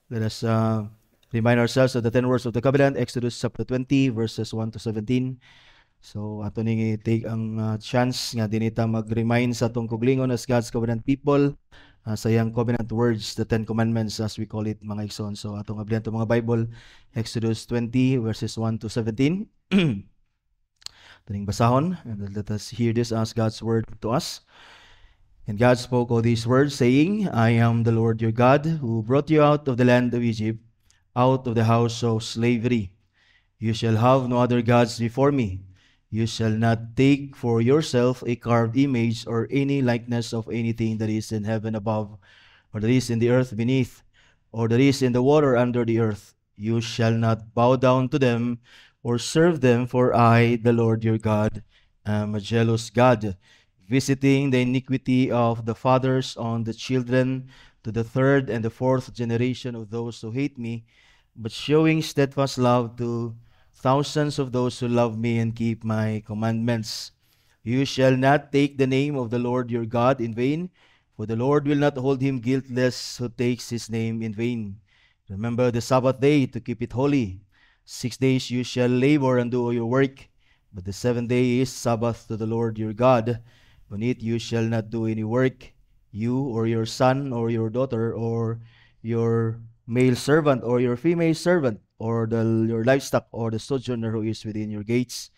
Let us remind ourselves of the 10 words of the covenant, Exodus chapter 20, verses 1 to 17. So, ato ning i-take ang chance nga dinita mag-remind sa atong kuglingon as God's covenant people, sa iyang covenant words, the 10 commandments as we call it, mga igsoon. So, atong ablihan to mga Bible, Exodus 20, verses 1 to 17. Taning basahon, and let us hear this as God's word to us. And God spoke all these words, saying, I am the Lord your God, who brought you out of the land of Egypt, out of the house of slavery. You shall have no other gods before me. You shall not take for yourself a carved image or any likeness of anything that is in heaven above, or that is in the earth beneath, or that is in the water under the earth. You shall not bow down to them or serve them, for I, the Lord your God, am a jealous God, visiting the iniquity of the fathers on the children to the third and the fourth generation of those who hate me, but showing steadfast love to thousands of those who love me and keep my commandments. You shall not take the name of the Lord your God in vain, for the Lord will not hold him guiltless who takes his name in vain. Remember the Sabbath day to keep it holy. 6 days you shall labor and do your work, but the 7th day is Sabbath to the Lord your God. On it you shall not do any work, you or your son or your daughter or your male servant or your female servant or your livestock or the sojourner who is within your gates.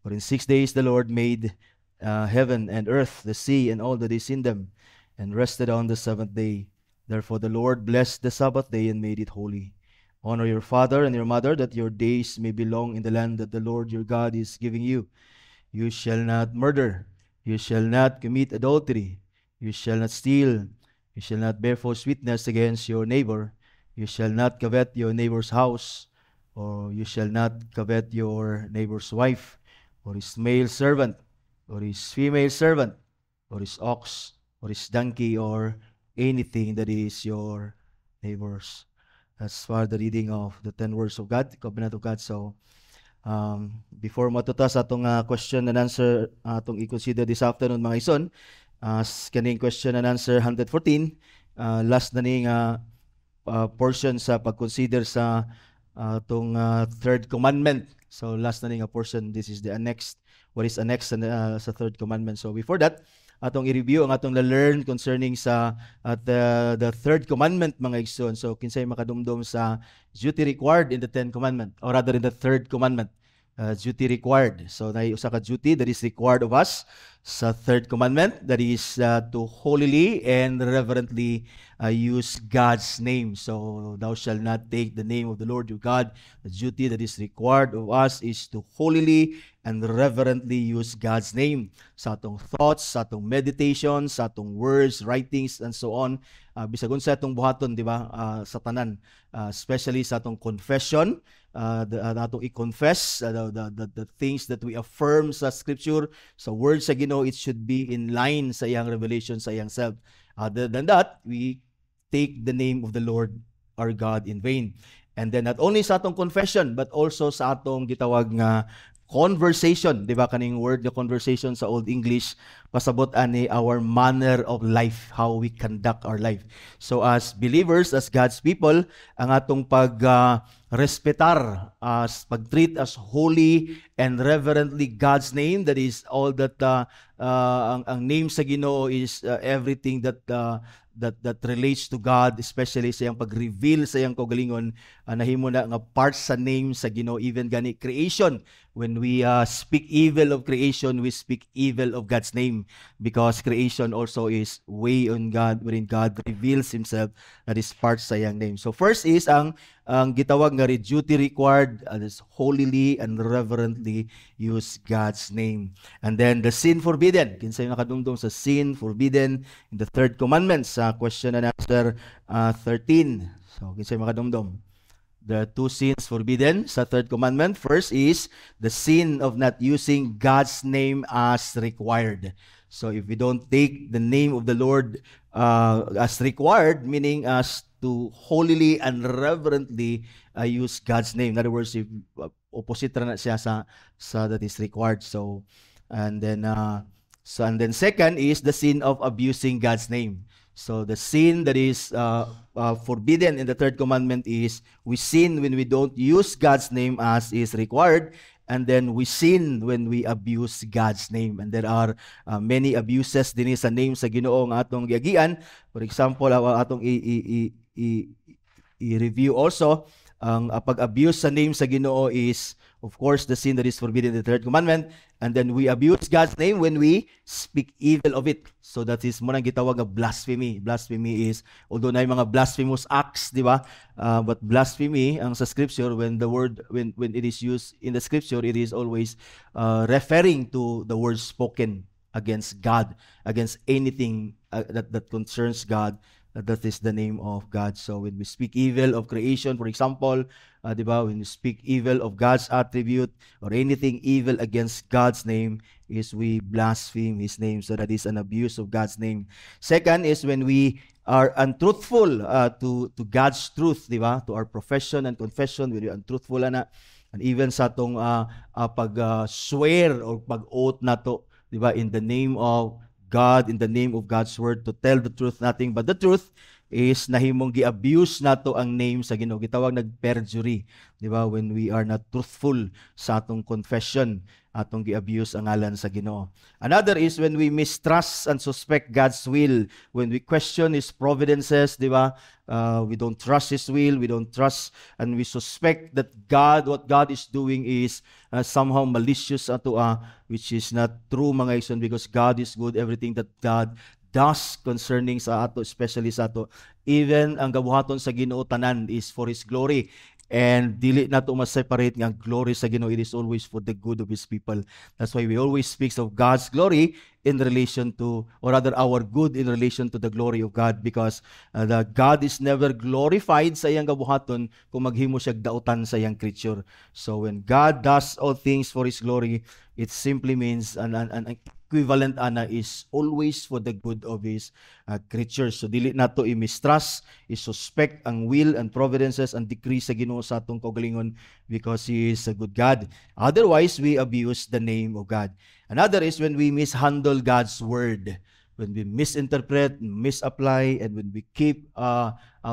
For in 6 days the Lord made heaven and earth, the sea, and all that is in them, and rested on the 7th day. Therefore the Lord blessed the Sabbath day and made it holy. Honor your father and your mother, that your days may be long in the land that the Lord your God is giving you. You shall not murder. You shall not commit adultery. You shall not steal. You shall not bear false witness against your neighbor. You shall not covet your neighbor's house, or you shall not covet your neighbor's wife, or his male servant, or his female servant, or his ox, or his donkey, or anything that is your neighbor's. That's for the reading of the 10 words of God, the covenant of God. So, before matutas atong question and answer atong i-consider this afternoon, mga ison, kaning question and answer 114, last na ning portion sa pag-consider sa atong third commandment. So last na ning portion, this is the annex, what is annex sa third commandment. So before that, atong i-review ang atong learn concerning sa the third commandment, mga igsoon. So kinsay makadumdum sa duty required in the 10 commandment, or rather in the third commandment, duty required. So na usa ka duty that is required of us sa third commandment, that is to holily and reverently use God's name. So thou shalt not take the name of the Lord your God. The duty that is required of us is to holily and reverently use God's name sa atong thoughts, sa atong meditations, sa atong words, writings, and so on. Bisagon sa atong buhaton, di ba, sa tanan, especially sa atong confession, atong i-confess the things that we affirm sa scripture, sa words sa Ginoo, it should be in line sa iyang revelation sa iyang self. Other than that, we take the name of the Lord our God in vain. And then not only sa atong confession, but also sa atong gitawag nga conversation, di ba, kaning word the conversation sa Old English, pasabot ani our manner of life, how we conduct our life. So as believers, as God's people, ang atong respetar, pag-treat as holy and reverently God's name, that is all that ang name sa Ginoo is everything that relates to God, especially sa iyang pag-reveal sa iyang kaugalingon, nahimo na nga part sa name sa Ginoo. Even gani creation, when we speak evil of creation, we speak evil of God's name, because creation also is way on God, wherein God reveals himself, that is part sa iyang name. So first is ang gitawag nga duty required, is holily and reverently use God's name. And then the sin forbidden, kinsay nakadumdum sa sin forbidden in the third commandment sa question and answer 13. So kinsay makadumdum? The two sins forbidden sa third commandment. First is the sin of not using God's name as required. So if we don't take the name of the Lord as required, meaning as to holily and reverently use God's name. In other words, if opposite na siya sa that is required. So and then second is the sin of abusing God's name. So the sin that is forbidden in the third commandment is we sin when we don't use God's name as is required, and then we sin when we abuse God's name. And there are many abuses din sa name sa Ginoo nga atong giagian. For example, atong i-review also ang pag-abuse sa name sa Ginoo is, of course, the sin that is forbidden in the third commandment. And then we abuse God's name when we speak evil of it. So that is mo nang gitawag nga blasphemy. Blasphemy is, although na mga blasphemous acts, di ba? But blasphemy, ang sa scripture, when the word, when it is used in the scripture, it is always referring to the words spoken against God, against anything that concerns God. That is the name of God. So when we speak evil of creation, for example, di ba, when we speak evil of God's attribute or anything evil against God's name, is we blaspheme His name. So that is an abuse of God's name. Second is when we are untruthful to God's truth, di ba? To our profession and confession, when we are untruthful na. And even sa atong pag-swear or pag-oath na to, di ba, in the name of God, in the name of God's word, to tell the truth, nothing but the truth, is nahimong gi-abuse nato ang name sa Ginoo. Gitawag nag-perjury, di ba? When we are not truthful sa atong confession, atong gi-abuse ang ngalan sa Ginoo. Another is when we mistrust and suspect God's will, when we question His providences, di ba? We don't trust His will, we don't trust, and we suspect that what God is doing is somehow malicious ato, which is not true, mga igsoon, because God is good. Everything that God does concerning sa ato, especially sa ato, even ang gabuhaton sa Ginoo tanan is for His glory. And dili nato ma-separate nga glory sa Ginoo. It is always for the good of His people. That's why we always speak of God's glory in relation to, or rather our good in relation to the glory of God, because the God is never glorified sa iyang gabuhaton kung maghimo siya dautan sa iyang creature. So when God does all things for His glory, it simply means an equivalent ana is always for the good of His creatures. So dili nato i-mistrust, i-suspect ang will and providences and decrees sa Ginoo sa atong kaugalingon, because He is a good God. Otherwise, we abuse the name of God. Another is when we mishandle God's word, when we misinterpret, misapply, and when we keep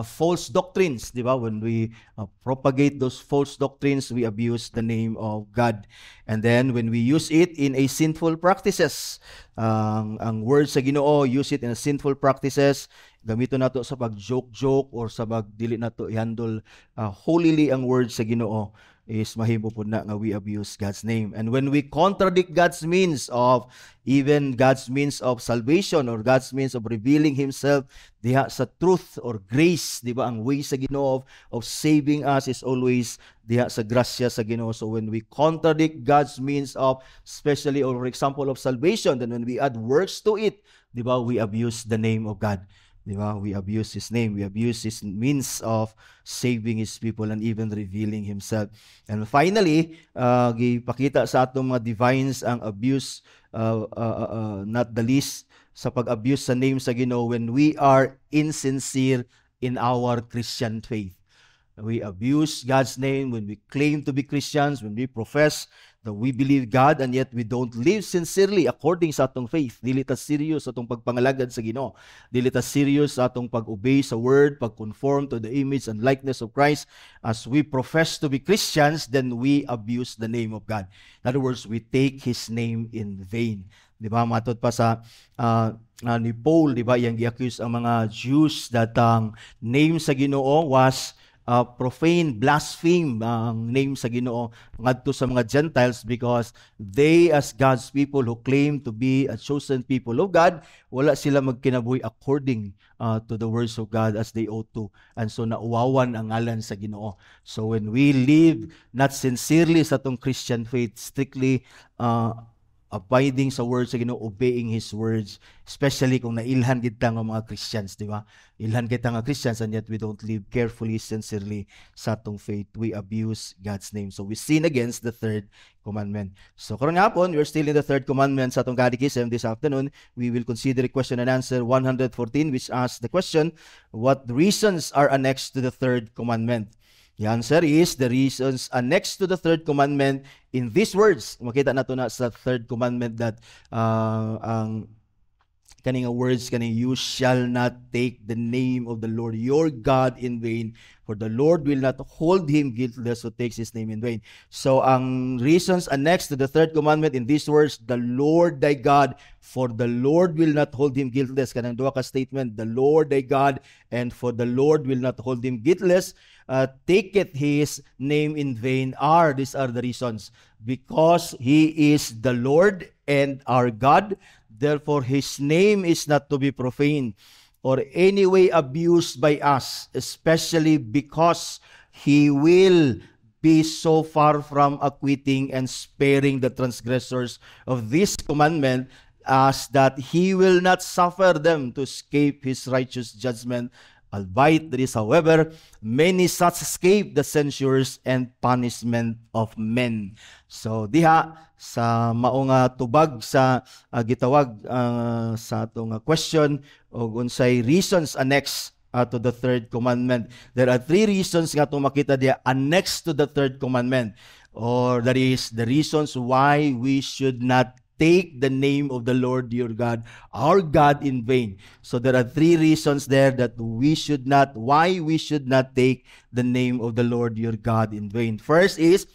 false doctrines, di ba? When we propagate those false doctrines, we abuse the name of God. And then when we use it in a sinful practices, ang word sa Ginoo, use it in a sinful practices, gamito nato sa pag-joke-joke or sa pag-dili nato i-handle holily ang word sa Ginoo, is mahimo po na nga we abuse God's name. And when we contradict God's means of, even God's means of salvation or God's means of revealing Himself diha sa truth or grace, di ba? Ang way sa Ginoo of saving us is always diha sa grasya sa Ginoo. So when we contradict God's means of, especially or for example of salvation, then when we add works to it, di ba, we abuse the name of God. Di ba? We abuse His name. We abuse His means of saving His people and even revealing Himself. And finally, gipakita sa atong mga divines ang abuse, not the least, sa pag-abuse sa name sa Ginoo when we are insincere in our Christian faith. We abuse God's name when we claim to be Christians, when we profess that we believe God, and yet we don't live sincerely according sa atong faith. Dili ta serious sa atong pagpangalagad sa Ginoo. Dili ta serious sa atong pag-obey sa word, pag-conform to the image and likeness of Christ. As we profess to be Christians, then we abuse the name of God. In other words, we take His name in vain. Di ba? Matod pa sa ni Paul, di ba? Yang i-accuse ang mga Jews that ang name sa Ginoo was profane, blaspheme ang name sa Ginoo ngadto sa mga Gentiles, because they as God's people who claim to be a chosen people of God, wala sila magkinabuhi according to the words of God as they ought to. And so nauwawan ang ngalan sa Ginoo. So when we live not sincerely sa atong Christian faith, strictly abiding sa words sa Ginoo, obeying His words, especially kung nailhan kita ng mga Christians, di ba? Ilhan kita ng Christians, and yet we don't live carefully, sincerely sa atong faith. We abuse God's name. So we sin against the third commandment. So karon hapon, we're still in the third commandment sa atong catechism. This afternoon, we will consider question and answer 114, which asks the question, what reasons are annexed to the third commandment? The answer is the reasons annexed to the third commandment in these words. Makita nato na sa third commandment that ang kaning words kaning you shall not take the name of the Lord your God in vain, for the Lord will not hold him guiltless who takes his name in vain. So ang reasons annexed to the third commandment in these words, the Lord thy God, for the Lord will not hold him guiltless. Kanang duha ka statement, the Lord thy God, and for the Lord will not hold him guiltless, taketh his name in vain, these are the reasons. Because he is the Lord and our God, therefore his name is not to be profaned or any way abused by us, especially because he will be so far from acquitting and sparing the transgressors of this commandment, as that he will not suffer them to escape his righteous judgment. Albeit there is, however, many such escape the censures and punishment of men. So diha sa maong tubag sa gitawag sa atong question og unsay reasons annexed to the third commandment. There are three reasons nga itong makita diha annexed to the third commandment, or that is the reasons why we should not take the name of the Lord your God, our God, in vain. So there are three reasons there that why we should not take the name of the Lord your God in vain. First is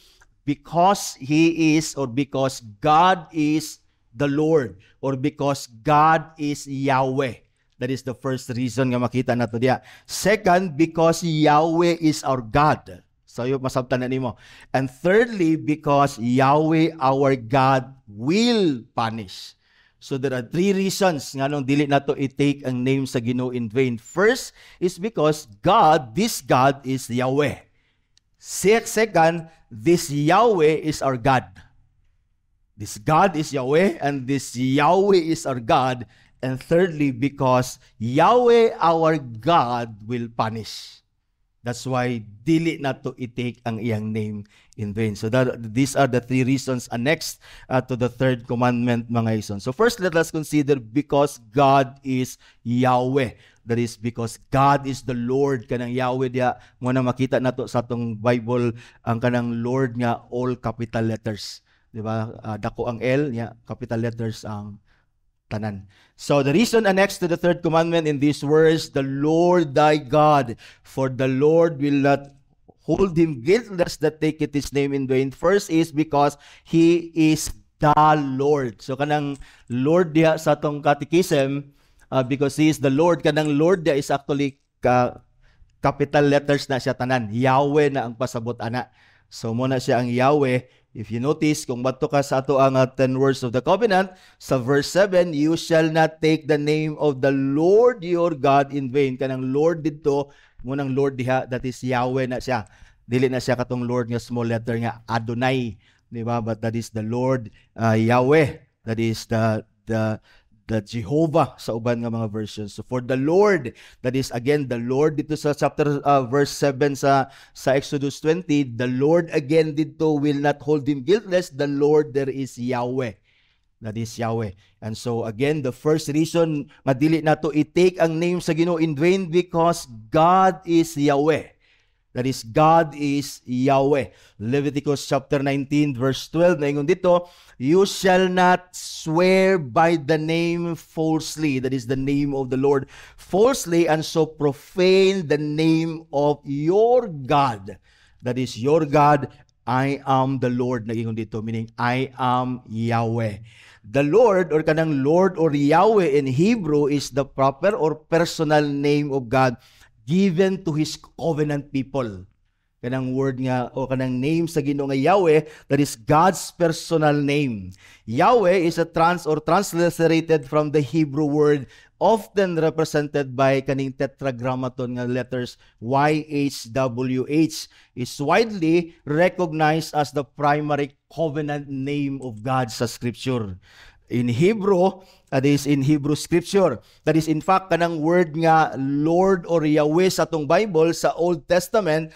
because he is, or because God is the Lord, or because God is Yahweh. That is the first reason nga makita nato diya. Second, because Yahweh is our God. So yung masabtan na nimo. And thirdly, because Yahweh our God will punish. So there are three reasons nga nung dili nato i-take ang name sa Ginoo in vain. First is because this God is Yahweh. Second, this Yahweh is our God. This God is Yahweh, and this Yahweh is our God. And thirdly, because Yahweh our God will punish. That's why dili na to i-take ang iyang name in vain. So these are the three reasons annexed to the third commandment, mga ison. So first, let us consider because God is Yahweh. That is because God is the Lord. Kanang Yahweh diya, muna makita nato sa atong Bible, ang kanang Lord nga all capital letters. Diba? Dako ang L, capital letters ang tanan. So the reason annexed to the third commandment in these words, the Lord thy God, for the Lord will not hold him guiltless that taketh his name in vain. First is because he is the Lord. So kanang Lord diya sa atong catechism, because he is the Lord, kanang Lord diya is actually capital letters na siya tanan. Yahweh na ang pasabot ana. So muna siya ang Yahweh. If you notice, kung bato ka sa ato ang 10 words of the covenant, sa verse 7, you shall not take the name of the Lord your God in vain. Kanang Lord dito, munang Lord diha, that is Yahweh na siya. Dili na siya katong Lord nga small letter nga Adonai, di ba? But that is the Lord Yahweh. That is the Jehovah sa uban nga mga versions. So for the Lord, that is again the Lord dito sa chapter verse 7 sa Exodus 20, the Lord again dito will not hold him guiltless. The Lord there is Yahweh. That is Yahweh. And so again, the first reason nga dili nato i-take ang name sa Ginoo in vain, because God is Yahweh. That is, God is Yahweh. Leviticus chapter 19 verse 12, naingon dito, you shall not swear by the name falsely, that is the name of the Lord, falsely, and so profane the name of your God. That is your God, I am the Lord, naingon dito, meaning I am Yahweh. The Lord, or kanang Lord or Yahweh in Hebrew, is the proper or personal name of God given to his covenant people. Kanang word nga o kanang name sa Ginoo nga Yahweh, that is God's personal name. Yahweh is a transliterated from the Hebrew word, often represented by kaning tetragrammaton nga letters YHWH, is widely recognized as the primary covenant name of God sa Scripture. In Hebrew, that is in Hebrew Scripture. That is in fact kanang word nga Lord or Yahweh sa atong Bible sa Old Testament,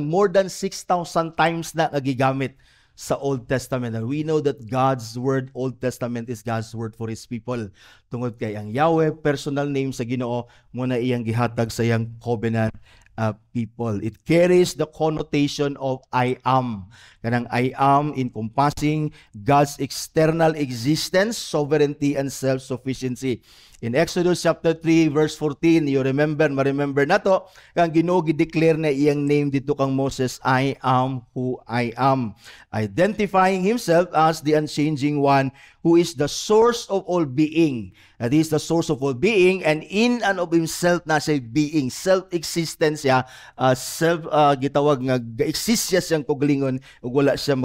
more than 6,000 times na nagigamit sa Old Testament. And we know that God's word, Old Testament, is God's word for His people. Tungod kay ang Yahweh, personal name sa Ginoo, muna iyang gihatag sa iyang covenant people. It carries the connotation of I am. Kanang I am encompassing God's external existence, sovereignty, and self-sufficiency. In Exodus chapter 3 verse 14, ma-remember na to, kang Ginoo gi-declare na iyang name dito kang Moses, I am who I am. Identifying himself as the unchanging one who is the source of all being. That is the source of all being, and in and of himself na siya being, self-existence siya, gitawag nga ga-exist siya siyang kuglingon, ug wala siya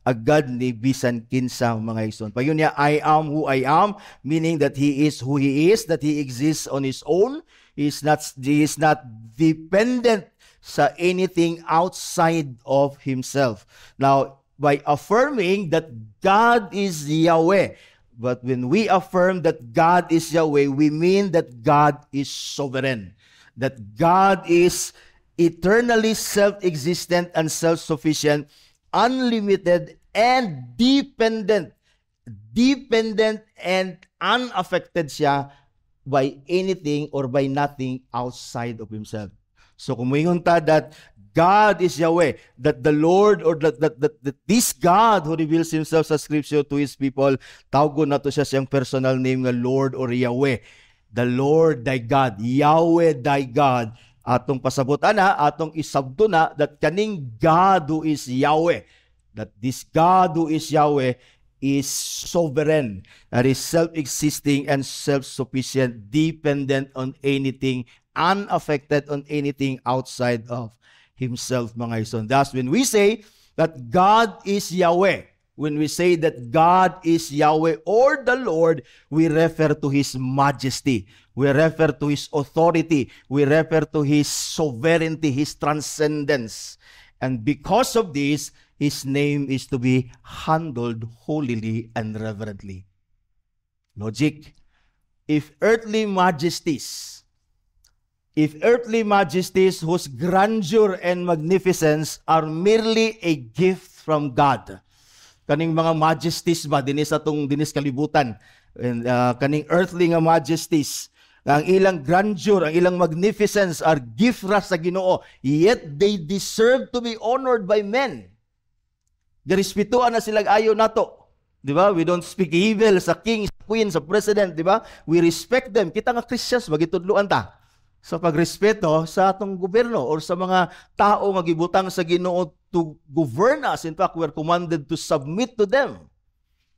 agad ni bisan kinsa mga igsoon. Payon niya, I am who I am, meaning that he is who he is, that he exists on his own. He is not dependent sa anything outside of himself. Now, by affirming that God is Yahweh, but when we affirm that God is Yahweh, we mean that God is sovereign, that God is eternally self-existent and self-sufficient, unlimited and dependent and unaffected siya by anything or by nothing outside of himself. So kung moingon ta that God is Yahweh, that the Lord or that this God who reveals himself sa scripture to his people, tawgon nato siya siyang personal name nga Lord or Yahweh. The Lord thy God, Yahweh thy God. Atong pasabutan na, atong isabto na that kaning God who is Yahweh, that this God who is Yahweh is sovereign, that is self-existing and self-sufficient, dependent on anything, unaffected on anything outside of himself, mga ison. Thus, when we say that God is Yahweh, when we say that God is Yahweh or the Lord, we refer to his majesty. We refer to his authority. We refer to his sovereignty, his transcendence. And because of this, his name is to be handled holily and reverently. Logic. If earthly majesties whose grandeur and magnificence are merely a gift from God, kaning mga majesties ba dinis kalibutan, and kaning earthly nga majesties, ang ilang grandeur, ang ilang magnificence are gift ra sa Ginoo, yet they deserve to be honored by men. Girespetuan na sila ayo nato. Di ba? We don't speak evil sa king, sa queen, sa president, di ba? We respect them. Kita nga Christians, magitudluan ta sa pagrespeto sa atong gobyerno or sa mga tao nga gibutang sa Ginoo to govern us. In fact, we are commanded to submit to them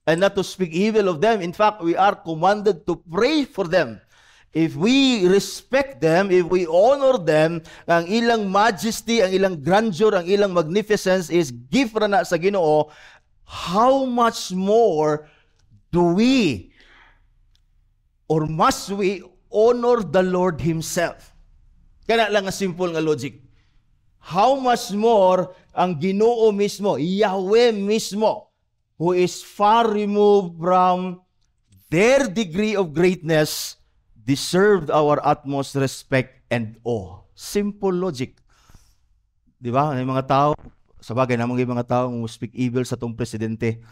and not to speak evil of them. In fact, we are commanded to pray for them. If we respect them, if we honor them, ang ilang majesty, ang ilang grandeur, ang ilang magnificence is gift ra na sa Ginoo, how much more do we or must we honor the Lord himself? Kana lang nga simple nga logic. How much more ang Ginoo mismo, Yahweh mismo, who is far removed from their degree of greatness, deserved our utmost respect and awe. Simple logic. Di ba? May mga tao, sa bagay namang mga tao who speak evil sa tong presidente.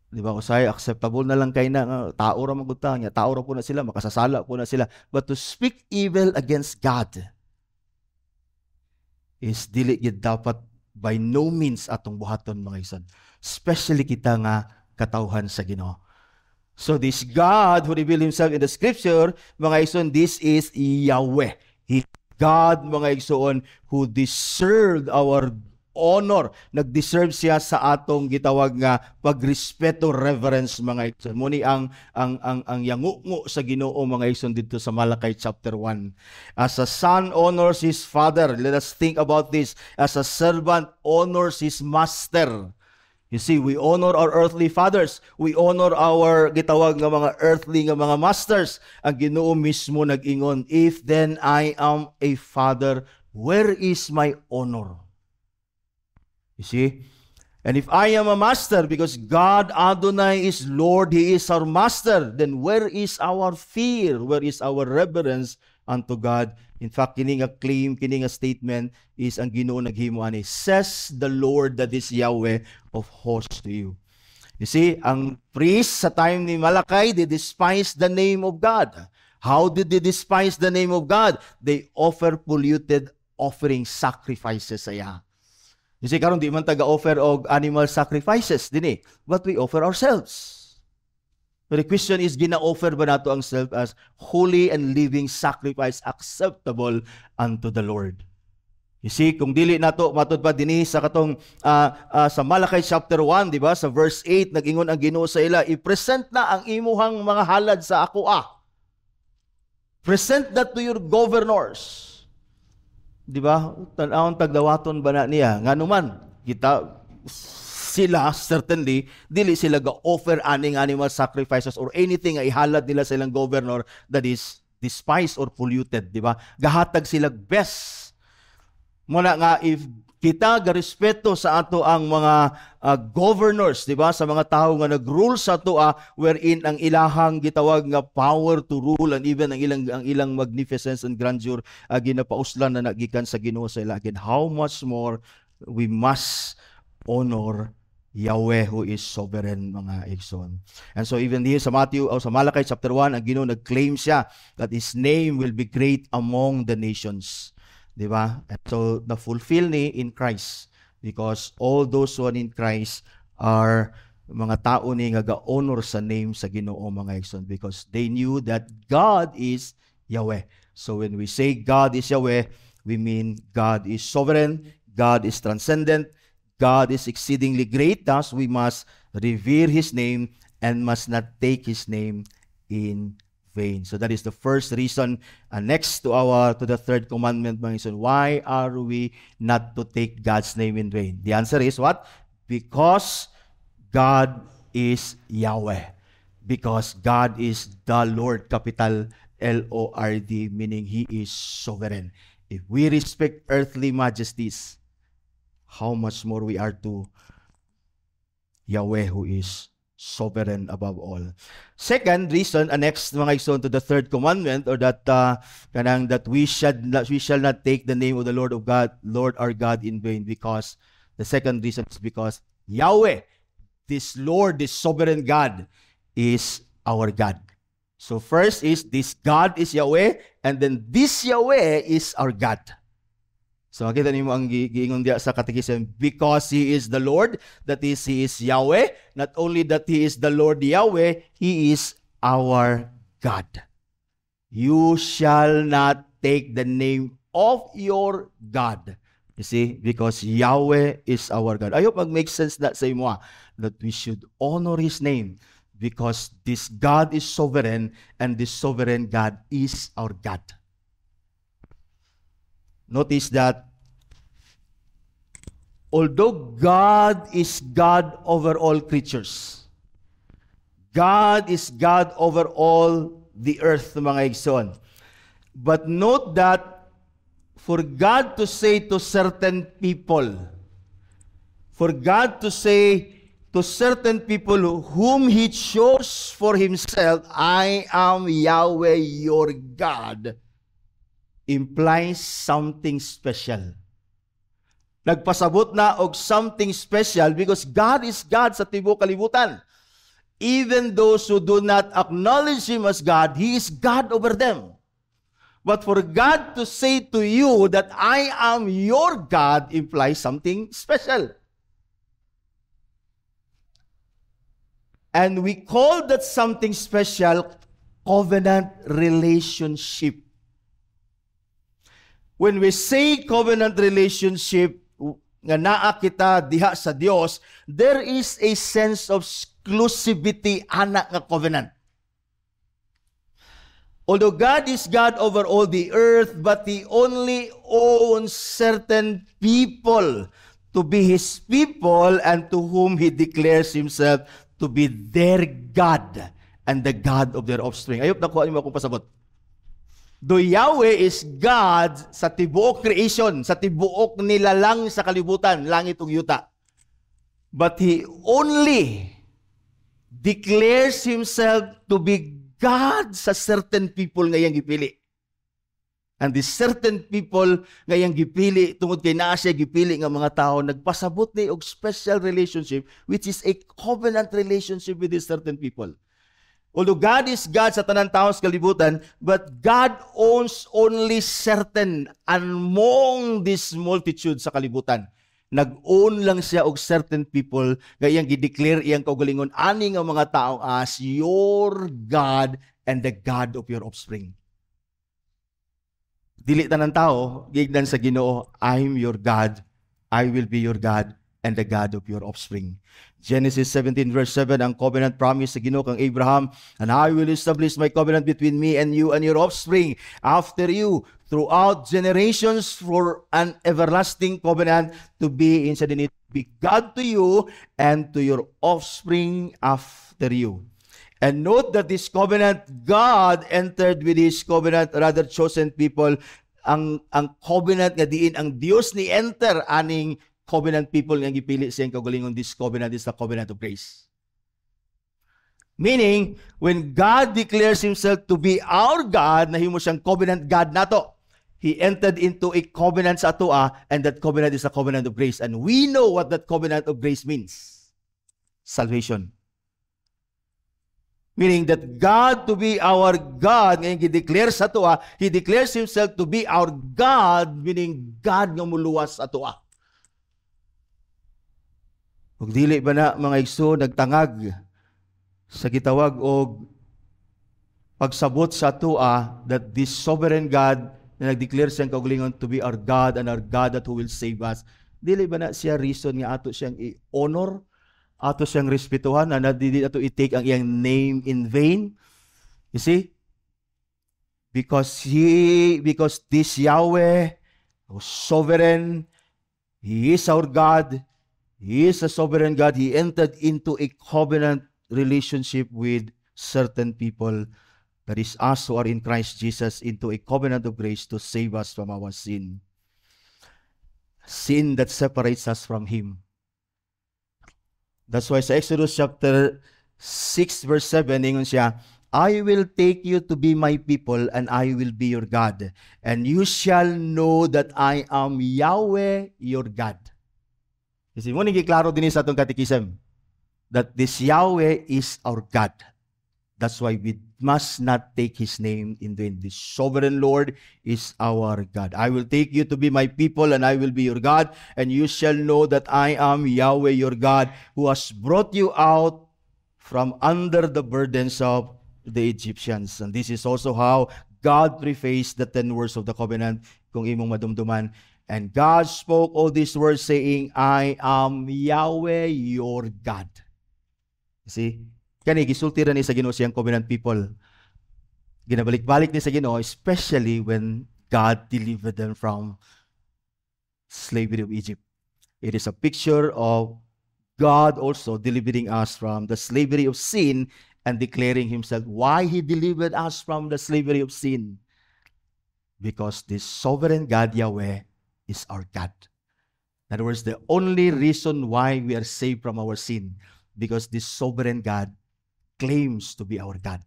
Di ba? Usay, acceptable na lang kay na, tao ra magutang niya, tao ra po na sila, makasasala po na sila. But to speak evil against God is dili gid dapat by no means atong buhaton, mga isan. Especially kita nga katawhan sa Ginoo. So this God who revealed himself in the scripture, mga igsoon, this is Yahweh. He God, mga igsoon, who deserved our honor. Nag-deserve siya sa atong gitawag nga pagrespeto, reverence, mga igsoon. Muni ang yangungo sa Ginoo, mga igsoon, dito sa Malakay chapter 1. As a son honors his father, let us think about this. As a servant honors his master. You see, we honor our earthly fathers. We honor our gitawag nga mga earthly nga mga masters. Ang Ginoo mismo nag-ingon, if then I am a father, where is my honor? You see? And if I am a master, because God Adonai is Lord, He is our master, then where is our fear? Where is our reverence unto God? In fact, kini nga claim, kini nga statement is ang Ginoo naghimo ani, says the Lord that is Yahweh of hosts to you. You see, ang priest sa time ni Malakay, they despised the name of God. How did they despise the name of God? They offer polluted offering sacrifices sa iya. You see, karon di man taga-offer og animal sacrifices dinhi, but we offer ourselves. But the question is, gina-offer ba nato ang self as holy and living sacrifice acceptable unto the Lord? You see, kung dili nato matud pa dinhi sa katong sa Malakay chapter 1, di ba? Sa verse 8, nag-ingon ang Ginoo sa ila, i-present na ang imuhang mga halad sa ako. Present that to your governors. Di ba? Tan-awon tagdawaton ba na niya? Nga naman, sila, certainly, dili sila ga-offer aning animal sacrifices or anything nga ihalad nila sa ilang governor that is despised or polluted, di ba? Gahatag sila best. Muna nga, if kita ga-respeto sa ato ang mga governors, di ba? Sa mga tao nga nag-rule sa ato, wherein ang ilahang gitawag nga power to rule and even ang ilang magnificence and grandeur ginapauslan na nagikan sa Ginoo sa ila. Again, how much more we must honor Yahweh who is sovereign, mga igsoon. And so even here sa Matthew o sa Malakay chapter 1, ang Ginoo nag-claim siya that His name will be great among the nations. Di ba? And so the fulfill ni in Christ, because all those who are in Christ are mga tao ni nga ga-honor sa name sa Ginoo, mga igsoon, because they knew that God is Yahweh. So when we say God is Yahweh, we mean God is sovereign, God is transcendent, God is exceedingly great, thus we must revere His name and must not take His name in vain. So that is the first reason. Next to the third commandment, why are we not to take God's name in vain? The answer is what? Because God is Yahweh. Because God is the Lord, capital L-O-R-D, meaning He is sovereign. If we respect earthly majesties, how much more we are to Yahweh who is sovereign above all. Second reason, next mga igsoon to the third commandment, or that that we shall not take the name of the Lord our God in vain, because the second reason is because Yahweh, this Lord, this sovereign God, is our God. So first is this God is Yahweh, and then this Yahweh is our God. So makita niyo ang giingon diya sa Catechism, because He is the Lord, that is, He is Yahweh. Not only that He is the Lord Yahweh, He is our God. You shall not take the name of your God. You see, because Yahweh is our God. I hope mag-make sense that sa imo, that we should honor His name, because this God is sovereign, and this sovereign God is our God. Notice that although God is God over all creatures, God is God over all the earth, mga igsoon. But note that for God to say to certain people, for God to say to certain people whom He chose for Himself, I am Yahweh your God, implies something special. Nagpasabot na og something special, because God is God sa tibuok kalibutan. Even those who do not acknowledge Him as God, He is God over them. But for God to say to you that I am your God implies something special. And we call that something special covenant relationship. When we say covenant relationship, nga naa kita diha sa Dios, there is a sense of exclusivity ana nga covenant. Although God is God over all the earth, but He only owns certain people to be His people, and to whom He declares Himself to be their God and the God of their offspring. Ayop, nakuha niyo akong pasabot. Do Yahweh is God sa tibuok creation, sa tibuok nilalang sa kalibutan, langit ug yuta. But He only declares Himself to be God sa certain people ngayang gipili. And these certain people ngayang gipili, tungod kay naa siya gipili nga mga tao, nagpasabot ni og special relationship, which is a covenant relationship with these certain people. Although God is God sa tanang tao sa kalibutan, but God owns only certain among this multitude sa kalibutan. Nag-own lang siya og certain people, gayang gideclare iyang kaugalingon ani nga mga tao as your God and the God of your offspring. Dili tanang tao gignan sa Ginoo, I'm your God, I will be your God and the God of your offspring. Genesis 17 verse 7, ang covenant promise sa Ginoo kang Abraham, and I will establish my covenant between me and you and your offspring after you throughout generations for an everlasting covenant to be inside it, be God to you and to your offspring after you. And note that this covenant, God entered with His covenant, rather chosen people. Ang covenant nga diin, ang Dios ni enter aning covenant people nga gipili siyang kaugalingon. This covenant is the covenant of grace. Meaning, when God declares Himself to be our God, nahimo siyang covenant God nato. He entered into a covenant sa atoa, and that covenant is the covenant of grace. And we know what that covenant of grace means. Salvation. Meaning that God to be our God, ngayon gi-declare sa atoa, He declares Himself to be our God, meaning God nga muluwas sa atoa. Ug dili ba na mga igso nagtangag sa gitawag og pagsabot sa atoa that this sovereign God na nag-declare siyang kaugalingon to be our God and our God that who will save us. Dili ba na siya reason nga ato siyang i-honor, ato siyang respetuhan, na dili ato i-take ang iyang name in vain? You see? Because this Yahweh, sovereign, He is our God, He is a sovereign God. He entered into a covenant relationship with certain people, that is us who are in Christ Jesus, into a covenant of grace to save us from our sin. Sin that separates us from Him. That's why sa Exodus chapter 6 verse 7, ingon siya, I will take you to be my people and I will be your God. And you shall know that I am Yahweh your God. Kasi mo klaro din sa atong katekism that this Yahweh is our God. That's why we must not take His name in vain. The sovereign Lord is our God. I will take you to be my people and I will be your God, and you shall know that I am Yahweh your God, who has brought you out from under the burdens of the Egyptians. And this is also how God prefaced the 10 words of the covenant, kung imong madumduman. And God spoke all these words saying, I am Yahweh your God. You see? Kani gisulti ra ni sa Ginoo siyang covenant people. Ginabalik-balik ni sa Ginoo, especially when God delivered them from slavery of Egypt. It is a picture of God also delivering us from the slavery of sin and declaring Himself why He delivered us from the slavery of sin. Because this sovereign God, Yahweh, is our God. In other words, the only reason why we are saved from our sin, because this sovereign God claims to be our God.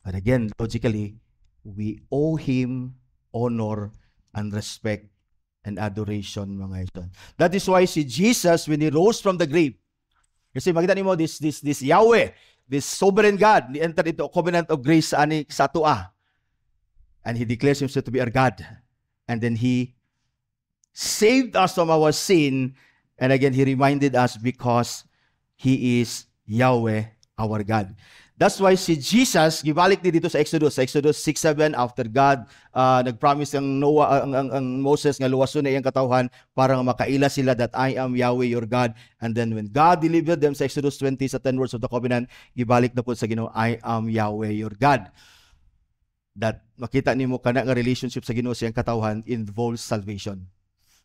But again, logically, we owe Him honor and respect and adoration, mga ito. That is why si Jesus, when He rose from the grave, kasi makita niyo this Yahweh, this sovereign God, He entered into a covenant of grace sa atoa. And He declares Himself to be our God. And then He saved us from our sin. And again, He reminded us because He is Yahweh, our God. That's why si Jesus, gibalik ni dito sa Exodus 6:7, after God nagpromise ang Moses nga luwason na iyang katawhan para makaila sila that I am Yahweh your God. And then when God delivered them sa Exodus 20 sa 10 words of the covenant, gibalik na po sa Ginoo, I am Yahweh your God. That makita nimo kana nga relationship sa Ginoo sa iyang katawhan involves salvation.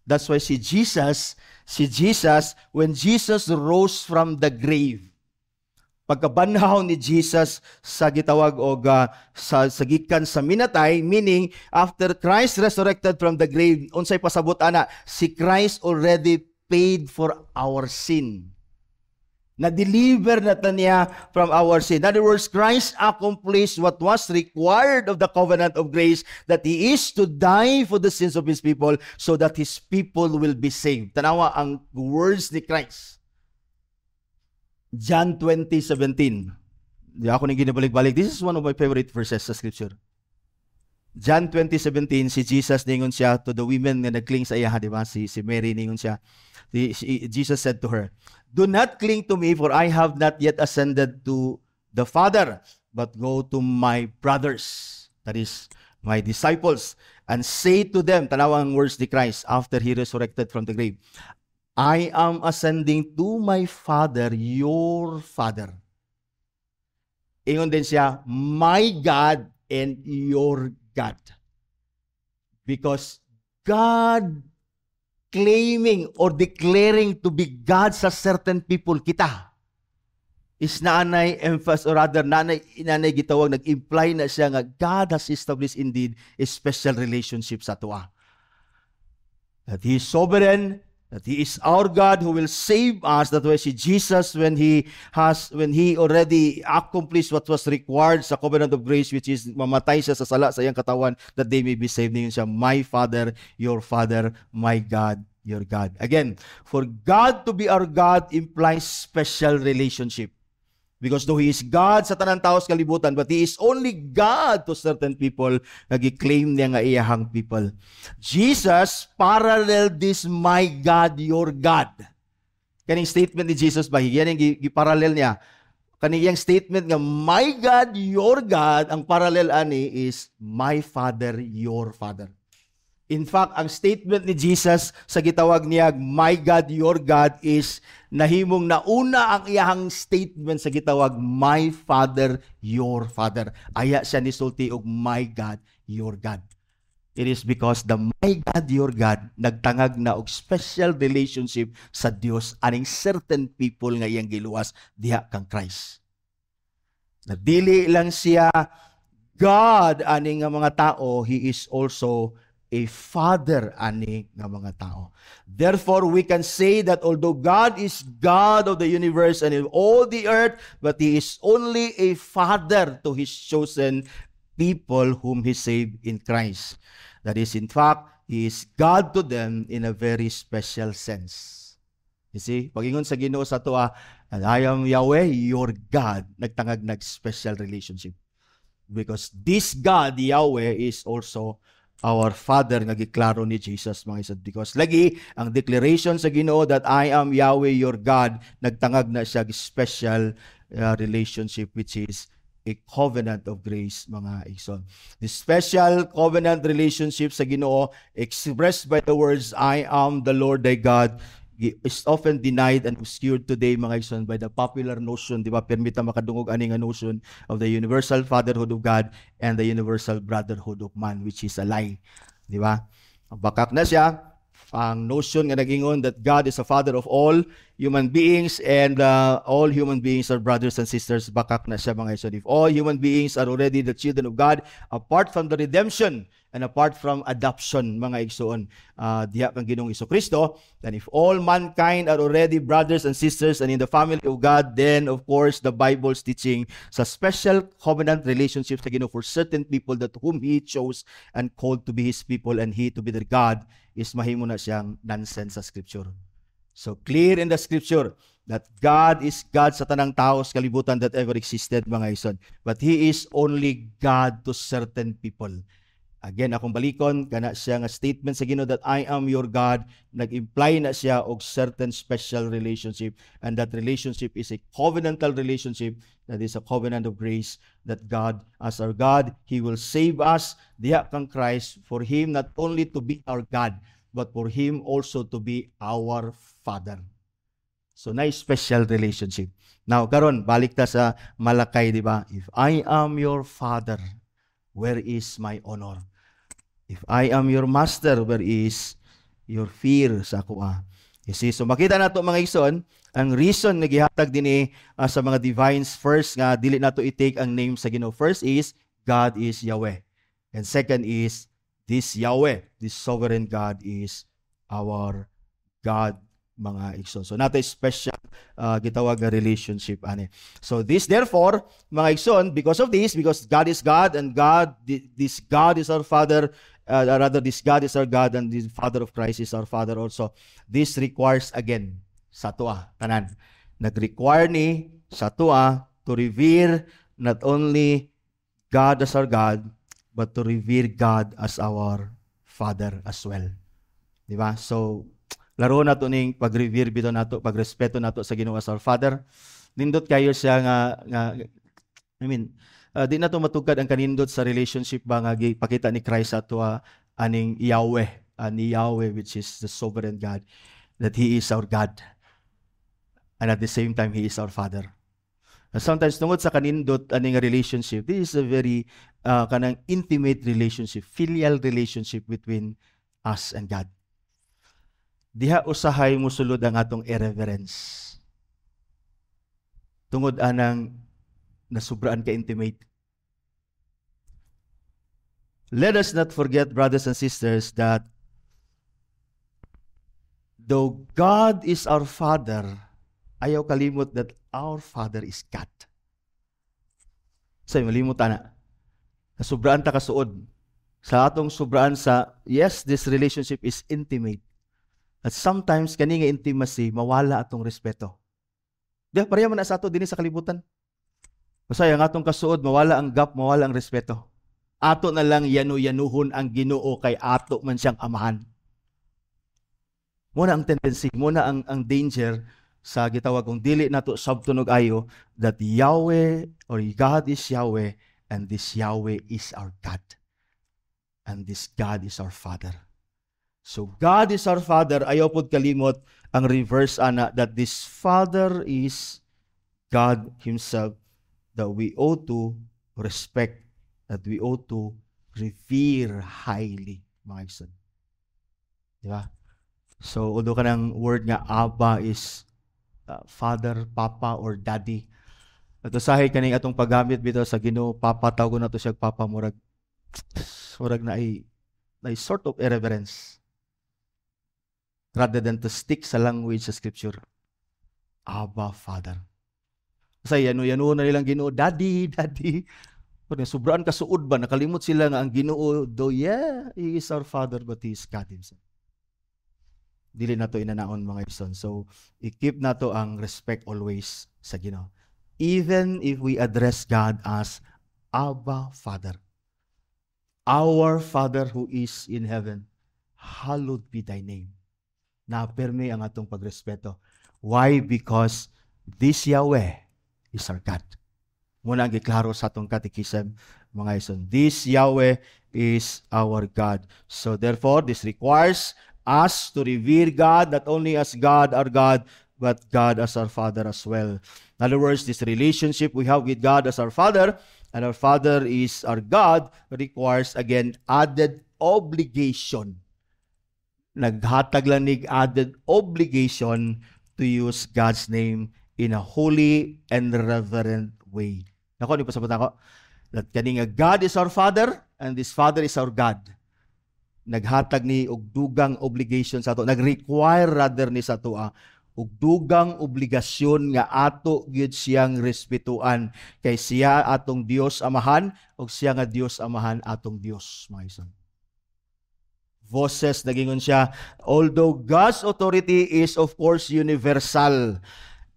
That's why si Jesus, when Jesus rose from the grave, pagkabanhaw ni Jesus sa gitawag og sa gikan sa minatay, meaning after Christ resurrected from the grave, unsay pasabot ana, si Christ already paid for our sin. Na-deliver na niya from our sin. In other words, Christ accomplished what was required of the covenant of grace, that He is to die for the sins of His people so that His people will be saved. Tanawa ang words ni Christ. John 20:17. Di ako nang ginabalik-balik. This is one of my favorite verses sa scripture. John 20:17, si Jesus ningon siya to the women nga nagcling sa iya, di ba? Si Mary ningon siya. Jesus said to her, "Do not cling to me, for I have not yet ascended to the Father, but go to my brothers," that is, my disciples, "and say to them," tanawang words ni Christ after He resurrected from the grave, "I am ascending to my Father, your Father." Ingon din siya, "My God and your God." Because God claiming or declaring to be God sa certain people kita is naanay emphasis, or rather naanay gitawag, nag-imply na siya nga God has established indeed a special relationship sa tuwa. That He is sovereign, that He is our God who will save us. That way si Jesus, when He already accomplished what was required sa covenant of grace, which is mamatay siya sa sala sa iyang katawan, that they may be saved. Ngayon siya, "My Father, your Father, my God, your God." Again, for God to be our God implies special relationship. Because though He is God sa tanang tao sa kalibutan, but He is only God to certain people, nag-claim niya nga iyahang people. Jesus parallel this "my God, your God." Kaning statement ni Jesus ba, yan yung giparallel niya. Kaning statement nga "my God, your God," ang parallel ani is "my Father, your Father." In fact, ang statement ni Jesus sa gitawag niya "my God, your God" is nahimong nauna ang iyahang statement sa gitawag "my Father, your Father." Aya siya nisulti og "my God, your God." It is because the "my God, your God" nagtangag na og special relationship sa Dios aning certain people nga iyang giluwas diha kang Christ. Na dili lang siya God aning nga mga tao, He is also a Father ani nga mga tao. Therefore, we can say that although God is God of the universe and of all the earth, but He is only a Father to His chosen people whom He saved in Christ. That is, in fact, He is God to them in a very special sense. You see, pagingon sa Ginoo sa tuwa, "And I am Yahweh, your God," nagtangag special relationship. Because this God, Yahweh, is also our Father nga giklaro ni Jesus, mga isod. Because lagi ang declaration sa Ginoo that "I am Yahweh your God," nagtangag na siya special relationship, which is a covenant of grace, mga igsoon. The special covenant relationship sa Ginoo expressed by the words "I am the Lord thy God" is often denied and obscured today, mga igsoon, by the popular notion, di ba, permita makadungog ani nga notion of the universal fatherhood of God and the universal brotherhood of man, which is a lie. Di ba? Bakak na siya ang notion nga nagingon that God is a father of all human beings and all human beings are brothers and sisters. Bakak na siya, mga igsoon. If all human beings are already the children of God, apart from the redemption and apart from adoption, mga igsoon, diha kang Ginoong Jesucristo, then if all mankind are already brothers and sisters and in the family of God, then of course the Bible's teaching sa special covenant relationship sa Ginoo for certain people that whom He chose and called to be His people and He to be their God is mahimo na siyang nonsense sa Scripture. So clear in the Scripture that God is God sa tanang tao sa kalibutan that ever existed, mga igsoon. But He is only God to certain people. Again, akong balikon, kana siya nga statement sa Ginoo that "I am your God," nag-imply na siya og certain special relationship, and that relationship is a covenantal relationship, that is a covenant of grace, that God, as our God, He will save us diha kang Christ, for Him not only to be our God, but for Him also to be our Father. So, na special relationship. Now, karon balik ta sa Malakay, di ba? If I am your Father, where is my honor? If I am your master, where is your fear sa kuha? You see, so makita nato, mga igsoon, ang reason nga gihatag dinhi sa mga divines, first nga dili nato i-take ang name sa Ginoo. First is God is Yahweh. And second is this Yahweh, this sovereign God is our God, mga igsoon. So nato special gitawag nga relationship ani. So this therefore, mga igsoon, because of this, because God is God and this God is our Father, rather this God is our God and the Father of Christ is our Father also. This requires again sa tuwa tanan. Nag-require ni sa tuwa to revere, not only God as our God, but to revere God as our Father as well. Di ba? So, laro na to ning pag-revere bito nato, pagrespeto nato sa Ginoo as our Father. Nindot kayo siya di na to matugkad ang kanindot sa relationship ba nga gipakita ni Christ ato aning Yahweh, ni Yahweh which is the sovereign God, that He is our God. And at the same time, He is our Father. And sometimes, tungod sa kanindot aning relationship, this is a very kanang intimate relationship, filial relationship between us and God. Diha usahay musulod ang atong irreverence. Tungod anang nasubraan ka intimate. Let us not forget, brothers and sisters, that though God is our Father, ayaw kalimot that our Father is God. Say, malimot na. Nasubraan ta kasuod. Sa atong subraan sa, yes, this relationship is intimate. At sometimes, kani nga intimacy, mawala atong respeto. Diya, pareha man na sa ato din sa kalibutan. Kasi ang atong kasuod, mawala ang gap, mawala ang respeto. Ato na lang yanu-yanuhon ang Ginoo kay ato man siyang amahan. Muna ang tendency, muna ang danger sa gitawag kung dili nato sabtunog ayo that Yahweh or God is Yahweh and this Yahweh is our God. And this God is our Father. So God is our Father, ayaw pod kalimot ang reverse ana that this Father is God Himself, that we ought to respect, that we ought to revere highly, mga igsoon. Di ba? So, although kanang word nga Abba is father, papa, or daddy, at usahay kaning atong paggamit bitaw sa Ginoo, papa, tawag na to siya papa, murag na ay sort of irreverence. Rather than to stick sa language sa Scripture. Abba, Father. Kasi yanu-yanu na nilang Ginoo, Daddy, Daddy. Sobraan kasuod ba? Nakalimot sila nga ang Ginoo, though yeah, He is our Father, but He is God Himself. Dili na to inanaon, mga ison. So, i-keep na to ang respect always sa Ginoo. Even if we address God as Abba, Father. Our Father who is in heaven, hallowed be Thy name. Na-perme ang atong pagrespeto. Why? Because this Yahweh is our God. Muna ang giklaro sa atong katekism, mga ison. This Yahweh is our God. So therefore, this requires us to revere God, not only as God, our God, but God as our Father as well. In other words, this relationship we have with God as our Father, and our Father is our God, requires, again, added obligation. Naghatag lang nig added obligation to use God's name in a holy and reverent way. Nako, ni pasabot ako, that kaning God is our Father, and this Father is our God. Naghatag ni og dugang obligation sa ato, nag-require rather ni sa ato og dugang obligasyon nga ato gyud siyang respetuan, kay siya atong Dios Amahan ug siya nga Dios Amahan atong Dios, mga ison. Voses, nagingon siya, although God's authority is of course universal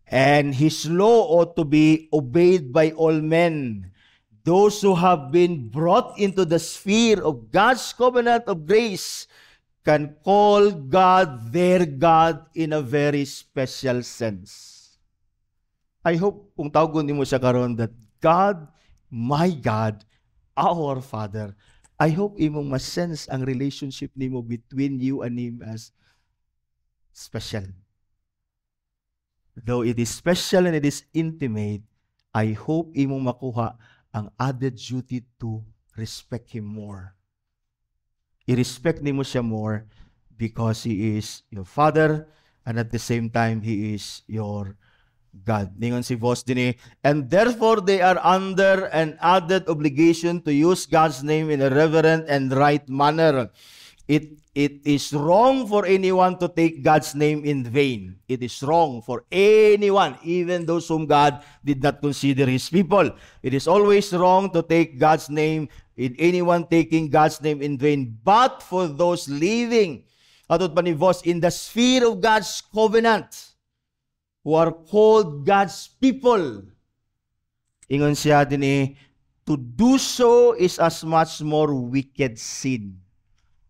and His law ought to be obeyed by all men, those who have been brought into the sphere of God's covenant of grace can call God their God in a very special sense. I hope kung tawgon nimo siya karon that God, my God, our Father, I hope imong ma-sense ang relationship nimo between you and Him as special. Though it is special and it is intimate, I hope imong makuha ang added duty to respect Him more. I-respect nimo siya more because He is your Father and at the same time He is your God. Ningon si Vos din and therefore they are under an added obligation to use God's name in a reverent and right manner. It is wrong for anyone to take God's name in vain. It is wrong for anyone, even those whom God did not consider His people. It is always wrong to take God's name in anyone taking God's name in vain. But for those living, atot pa ni Vos, in the sphere of God's covenant, who are called God's people, Ingon siya din to do so is as much more wicked sin.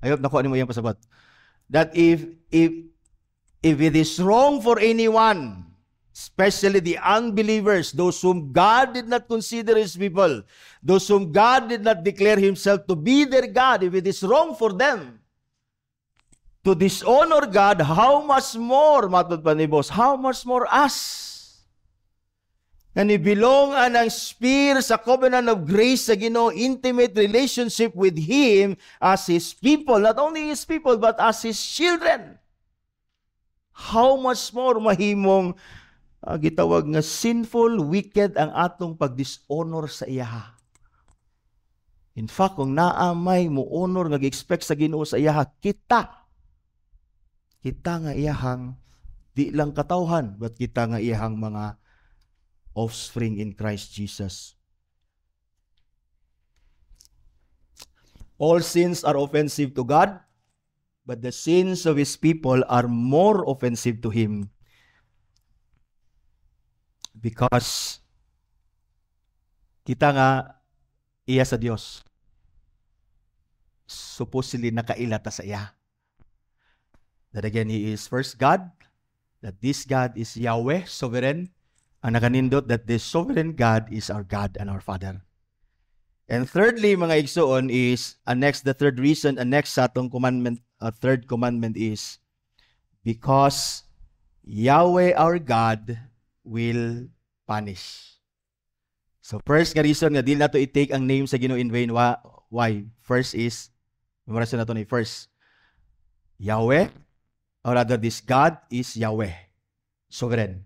Ayop nakuha nimo iyang pasabot. That if it is wrong for anyone, especially the unbelievers, those whom God did not consider His people, those whom God did not declare Himself to be their God, if it is wrong for them to dishonor God, how much more, matod pa ni boss, how much more us? Na nibilong ang spear sa covenant of grace sa Ginoo, intimate relationship with Him as His people, not only His people, but as His children. How much more mahimong gitawag nga sinful, wicked ang atong pag-dishonor sa iya. In fact, kung naamay mo honor nga gi-expect sa Ginoo sa iya, kita nga iyahang di lang katawhan, but kita nga iyahang mga offspring in Christ Jesus. All sins are offensive to God, but the sins of His people are more offensive to Him because kita nga iya sa Dios. Supposedly nakailata sa iya. That again, He is first God, that this God is Yahweh, sovereign, ang nakanindot that this sovereign God is our God and our Father. And thirdly, mga igsoon, is the third reason, next sa atong commandment, third commandment is because Yahweh our God will punish. So first nga reason nga dili nato i-take ang name sa Ginoo in vain. Why? First is, memorasyon nato ni first, Yahweh, or rather this God is Yahweh, sovereign.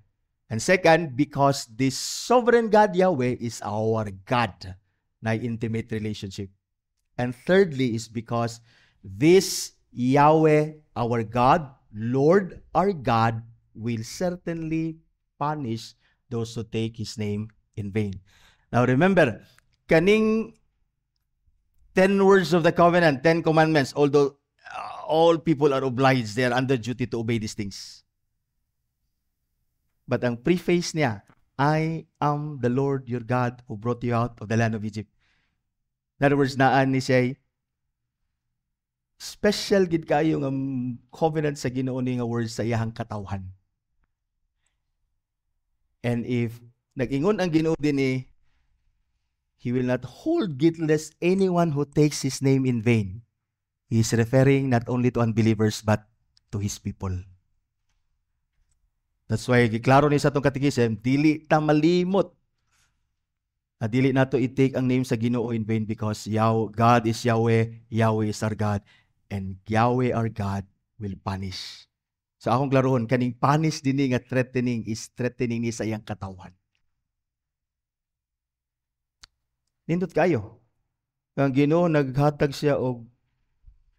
And second, because this sovereign God, Yahweh, is our God, na intimate relationship. And thirdly is because this Yahweh, our God, Lord, our God, will certainly punish those who take His name in vain. Now remember, kaning 10 words of the covenant, 10 commandments, although all people are obliged, they are under duty to obey these things. But ang preface niya, I am the Lord your God who brought you out of the land of Egypt. In other words, naan ni siya, special gid kayo ng covenant sa Ginoo ni nga words sa iyahang katawhan. And if nag-ingon ang Ginoo din He will not hold guiltless anyone who takes His name in vain. He is referring not only to unbelievers but to His people. That's why, giklaro ni sa itong katikism, dili ta malimot. Dili nato i-take ang name sa Ginoo in vain because God is Yahweh, Yahweh is our God, and Yahweh our God will punish. So akong klarohon, kaning punish din nga threatening is threatening ni sa iyang katawan. Nindot kayo. Ang Ginoo naghatag siya og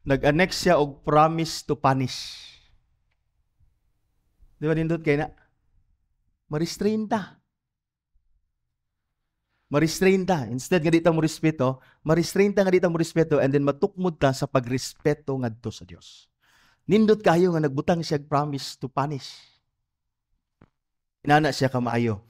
nag-annex siya og promise to punish. Di ba nindot kayo na? Ma-restrain ta. Ma-restrain ta. Instead nga di ta mo respeto, ma-restrain ta nga di ta mo respeto and then matukmod ta sa pagrespeto ngadto sa Dios. Nindot kayo nga nagbutang siya promise to punish. Inana siya kamaayo.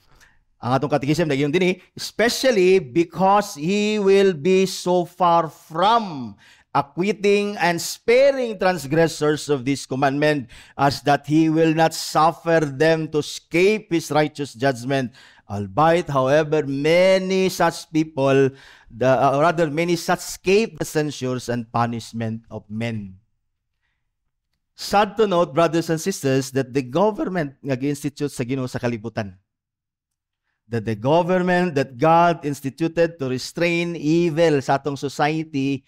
Ang atong katikism nagyon din especially because He will be so far from acquitting and sparing transgressors of this commandment, as that He will not suffer them to escape His righteous judgment. Albeit, however, many such people, many such escape the censures and punishment of men. Sad to note, brothers and sisters, that the government nga gi-institute sa Ginoo sa kalibutan, that the government that God instituted to restrain evil sa atong society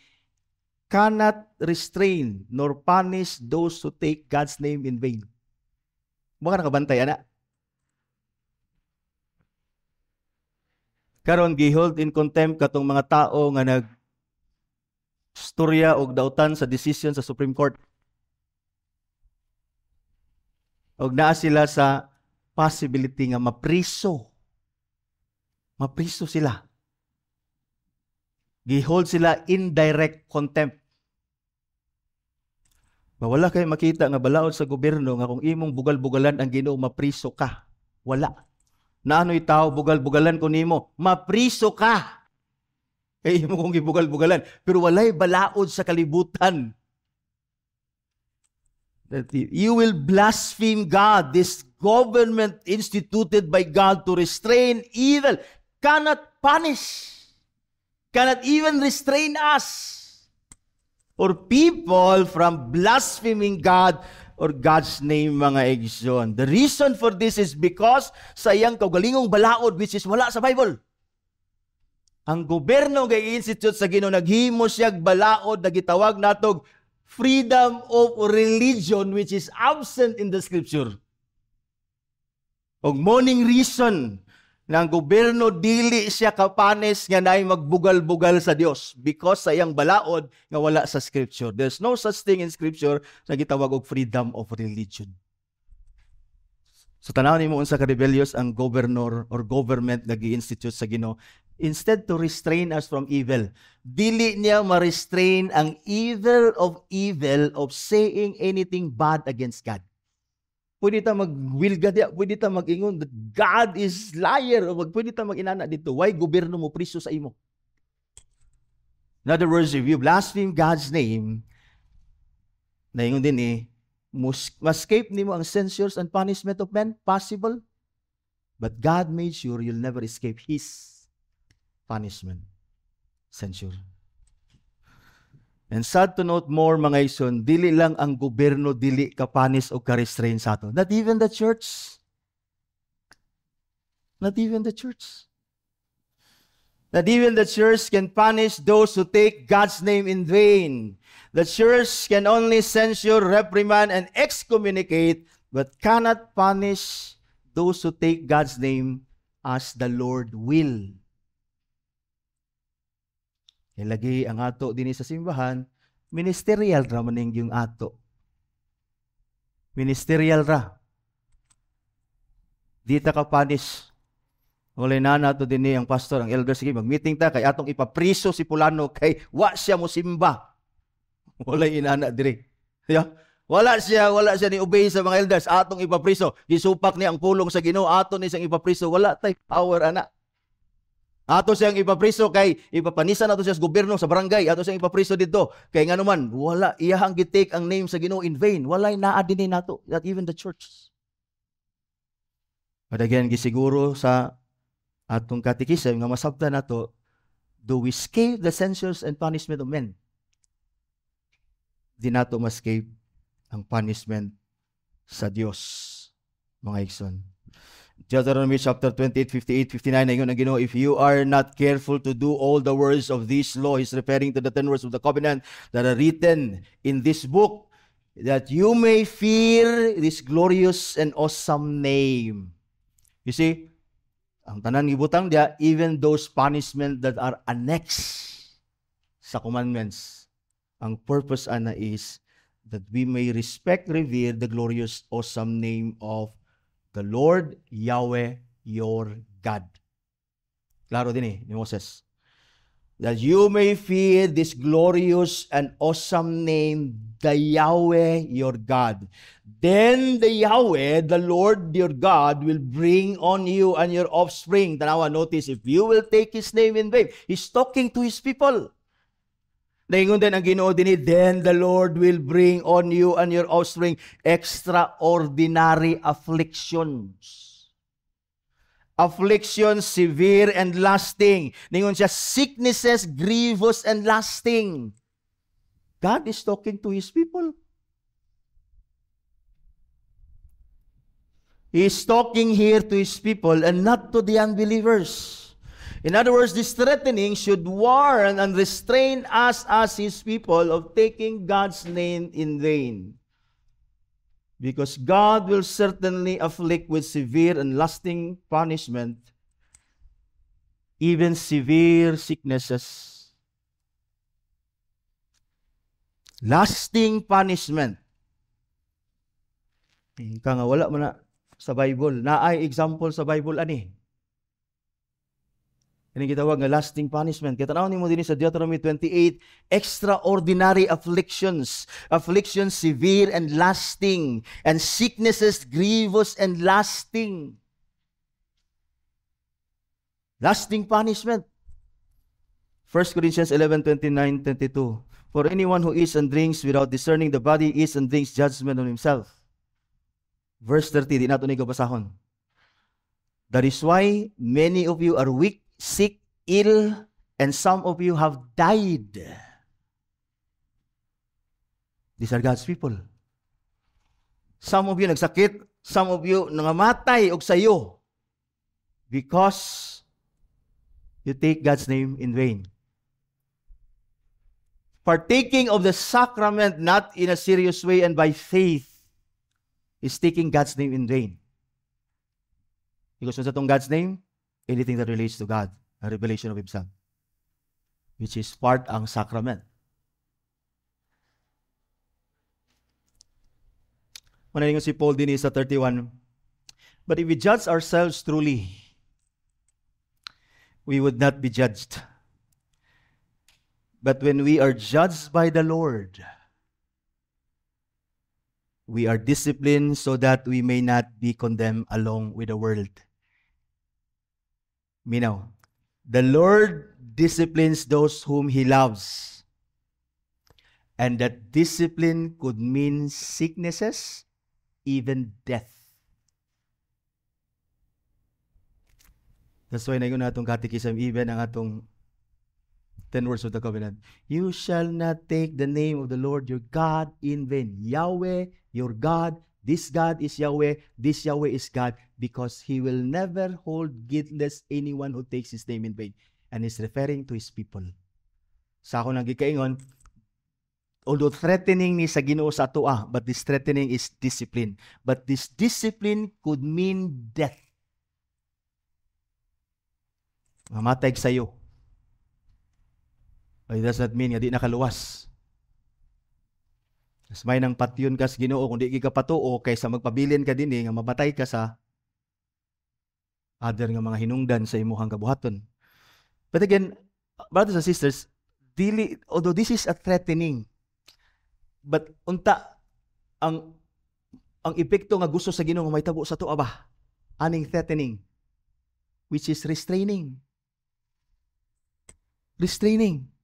cannot restrain nor punish those who take God's name in vain. Baka nakabantay, ana? Karon gihold in contempt katong mga tao nga storya og dautan sa decision sa Supreme Court. Og naa sila sa possibility nga mapriso. Mapriso sila. Gihold sila indirect contempt. Wala kayo makita nga balaod sa gobyerno nga kung imong bugal-bugalan ang Ginoo mapriso ka. Wala. Na ano'y tao, bugal-bugalan ko nimo, mapriso ka. Eh, mo kong gibugal-bugalan. Pero walay balaod sa kalibutan. That you will blaspheme God. This government instituted by God to restrain evil cannot punish, cannot even restrain us or people from blaspheming God or God's name, mga igsoon. The reason for this is because sa iyang kaugalingong balaod which is wala sa Bible. Ang gobyerno kay institute sa Ginoo naghimo siya balaod na gitawag natog freedom of religion which is absent in the scripture. Og morning reason na ang gobyerno dili siya kapanes nga naay magbugal-bugal sa Dios because sa iyang balaod nga wala sa scripture. There's no such thing in scripture na gitawag og freedom of religion. So tanaw nimo unsa ka rebellious ang governor or government nga gi-institute sa Ginoo. Instead to restrain us from evil, dili niya ma-restrain ang evil of saying anything bad against God. Pwede ta mag-wilga diya, pwede ta mag-ingon that God is liar, o pwede ta mag-inana dito. Why gobyerno mo priso sa imo? In other words, if you blaspheme God's name, naingon din ma-escape nimo ang censures and punishment of men, possible. But God made sure you'll never escape His punishment, censure. And sad to note more, mga ison, dili lang ang gobyerno dili kapanis o ka-restrain sa ato. Not even the church. Not even the church. Not even the church can punish those who take God's name in vain. The church can only censure, reprimand, and excommunicate, but cannot punish those who take God's name as the Lord will. Ilagi ang ato din sa simbahan, ministerial ra maning yung ato. Ministerial ra. Di ta ka punish. Wala na nato din ang pastor, ang elder, sige, mag-meeting ta, kay atong ipapriso si Pulano, kay wa siya mo simba. Wala inana dire. Yeah? Wala siya ni obey sa mga elders, atong ipapriso. Gisupak ni ang pulong sa Ginoo, ato ni siyang ipapriso. Wala tay power, ana. Ato siyang ipapriso kay ipapanisan nato siya sa gobyerno sa barangay, ato siyang ipapriso dito. Kay nga naman, wala iyahang gitake ang name sa Ginoo in vain. Walay naa dinhi nato, not even the church. But again, gisiguro sa atong katikism nga masabtan nato, do we escape the censures and punishment of men? Di nato ma-escape ang punishment sa Dios, mga igsoon. Deuteronomy chapter 28, 58, 59, ingon ang Ginoo, if you are not careful to do all the words of this law, he's referring to the 10 words of the covenant that are written in this book, that you may fear this glorious and awesome name. You see, ang tanan gibutang dia, even those punishment that are annexed sa commandments, ang purpose ana is that we may respect, revere the glorious, awesome name of the Lord Yahweh your God. Klaro din ni Moses. That you may fear this glorious and awesome name, the Yahweh your God. Then the Yahweh, the Lord your God, will bring on you and your offspring. Tanawa, notice, if you will take His name in vain, He's talking to His people. Naingon din ang Ginoo dinhi, then the Lord will bring on you and your offspring extraordinary afflictions. Afflictions severe and lasting. Ningon siya, sicknesses grievous and lasting. God is talking to His people. He is talking here to His people and not to the unbelievers. In other words, this threatening should warn and restrain us as His people of taking God's name in vain. Because God will certainly afflict with severe and lasting punishment, even severe sicknesses. Lasting punishment. Ka nga wala man na sa Bible. Naay example sa Bible ani. Ini gitawag nga lasting punishment. Kaya tanaw nimo dinhi sa Deuteronomy 28, extraordinary afflictions, afflictions severe and lasting, and sicknesses grievous and lasting. Lasting punishment. 1 Corinthians 11:29-22. For anyone who eats and drinks without discerning the body eats and drinks judgment on himself. Verse 30, di nato ni gabasahon. That is why many of you are weak, sick, ill, and some of you have died. These are God's people. Some of you nagsakit, some of you nangamatay og sayo because you take God's name in vain. Partaking of the sacrament not in a serious way and by faith is taking God's name in vain. Because sa itong God's name, anything that relates to God, a revelation of Himself, which is part ang sacrament. Manalingon si Paul din sa 31, but if we judge ourselves truly, we would not be judged. But when we are judged by the Lord, we are disciplined so that we may not be condemned along with the world. Minaw, the Lord disciplines those whom He loves. And that discipline could mean sicknesses, even death. That's why nayon natong catechism, even ang atong 10 words of the covenant. You shall not take the name of the Lord your God in vain. Yahweh, your God, this God is Yahweh, this Yahweh is God, because He will never hold guiltless anyone who takes His name in vain. And He's referring to His people. Sa ako nang gikaingon, although threatening ni sa Ginoo sa atoa, but this threatening is discipline. But this discipline could mean death. Mamatay sa'yo. It does not mean nga di nakaluwas. Mas may nang patyon ka sa Ginoo kung di ka patuo kaysa magpabilin ka dinhi nga mamatay ka sa other nga mga hinungdan sa imuhang kabuhaton. But again, brothers and sisters, although this is a threatening, but unta ang epekto nga gusto sa Ginoo nga mahitabo sa tuwa ba? Aning threatening, which is restraining. Restraining.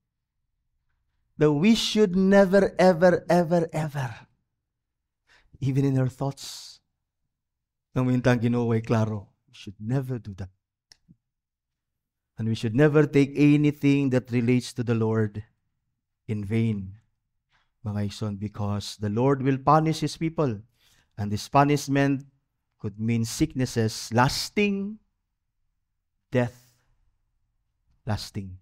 That we should never, ever, ever, ever, even in our thoughts, nang mintang Ginoo ay klaro, we should never do that. And we should never take anything that relates to the Lord in vain, mga igsoon, because the Lord will punish His people. And this punishment could mean sicknesses lasting, death lasting.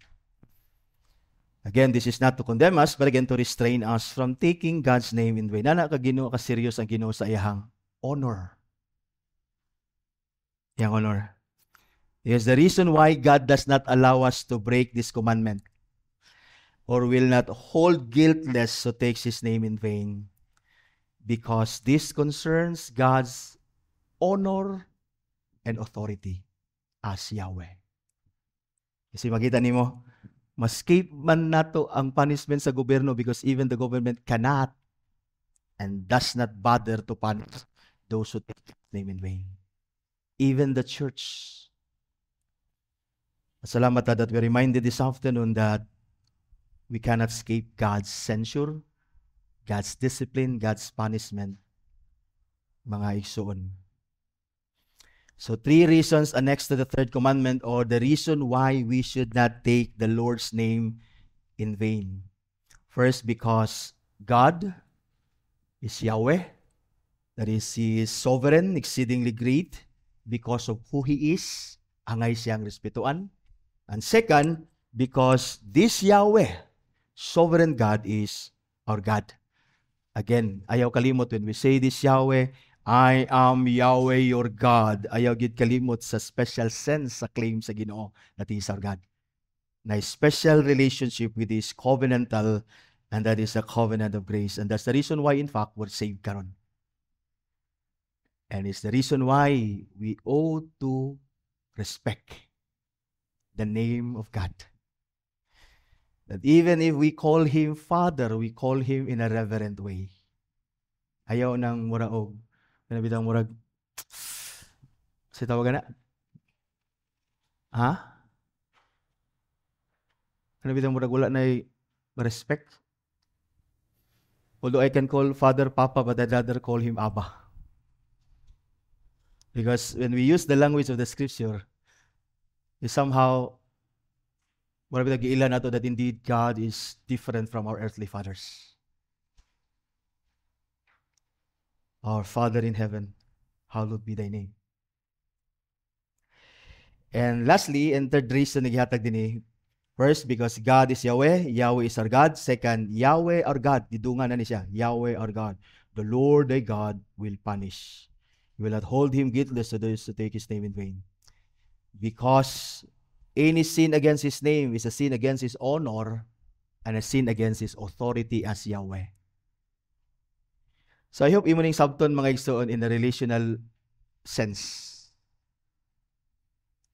Again, this is not to condemn us, but again to restrain us from taking God's name in vain. Nana ka Ginoo, ka serious ang Ginoo sa iyang honor. Iyang honor. Here's the reason why God does not allow us to break this commandment, or will not hold guiltless who takes His name in vain, because this concerns God's honor and authority as Yahweh. Kasi makita nimo, escape man nato ang punishment sa gobyerno, because even the government cannot and does not bother to punish those who take His name in vain. Even the church. Salamat that we're reminded this afternoon that we cannot escape God's censure, God's discipline, God's punishment, mga igsoon. So 3 reasons annexed to the third commandment, or the reason why we should not take the Lord's name in vain. First, because God is Yahweh. That is, He is sovereign, exceedingly great, because of who He is, angay siyang respetuan. And second, because this Yahweh, sovereign God, is our God. Again, ayaw kalimot when we say this Yahweh, I am Yahweh your God. Ayaw gid kalimot sa special sense sa claim sa Ginoo that He is our God. Na special relationship with His covenantal, and that is a covenant of grace. And that's the reason why, in fact, we're saved karon. And it's the reason why we ought to respect the name of God. That even if we call Him Father, we call Him in a reverent way. Ayaw nang muraog. Kanabitang murag, kasi tawagan na? Ha? Ano bitang murag wala na respect? Although I can call Father Papa, but I'd rather call him Abba. Because when we use the language of the Scripture, is somehow wala bitang giilan nato that indeed God is different from our earthly fathers. Our Father in heaven, hallowed be thy name. And lastly, and third reason na gihatag din first, because God is Yahweh, Yahweh is our God. Second, Yahweh our God, didungan na ni siya, Yahweh our God. The Lord thy God will punish. He will not hold him guiltless to those who take his name in vain. Because any sin against his name is a sin against his honor and a sin against his authority as Yahweh. So I hope imo ning sabton mga igsoon in a relational sense.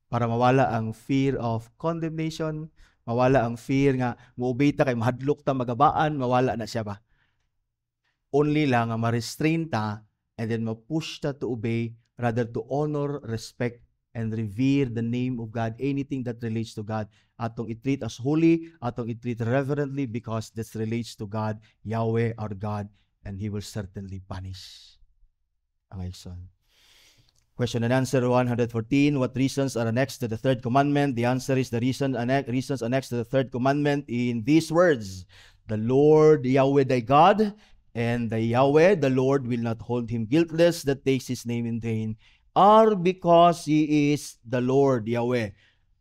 Para mawala ang fear of condemnation, mawala ang fear nga muobey ta kay mahadlok ta magabaan, mawala na siya ba. Only lang nga ma-restrain ta and then ma-push ta to obey rather to honor, respect, and revere the name of God. Anything that relates to God, atong i-treat as holy, atong i-treat reverently because this relates to God, Yahweh our God, and He will certainly punish. Ang son. Question and answer 114. What reasons are annexed to the third commandment? The answer is the reasons annexed to the third commandment in these words. The Lord Yahweh thy God, and the Yahweh, the Lord, will not hold him guiltless that takes his name in vain, are because he is the Lord Yahweh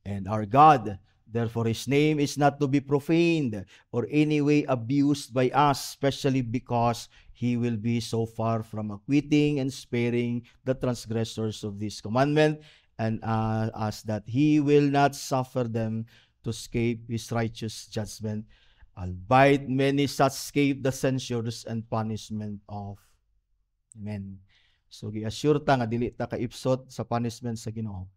and our God. Therefore, his name is not to be profaned or any way abused by us, especially because he will be so far from acquitting and sparing the transgressors of this commandment, and as that he will not suffer them to escape his righteous judgment, albeit many such escape the censures and punishment of men. So, gi-assure ta nga dili ta kaipsot sa punishment sa Ginoo.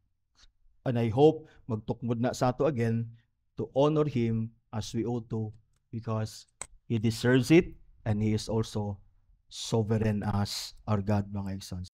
And I hope magtukmod na sa ato again to honor him as we ought to, because he deserves it and he is also sovereign as our God, mga sons.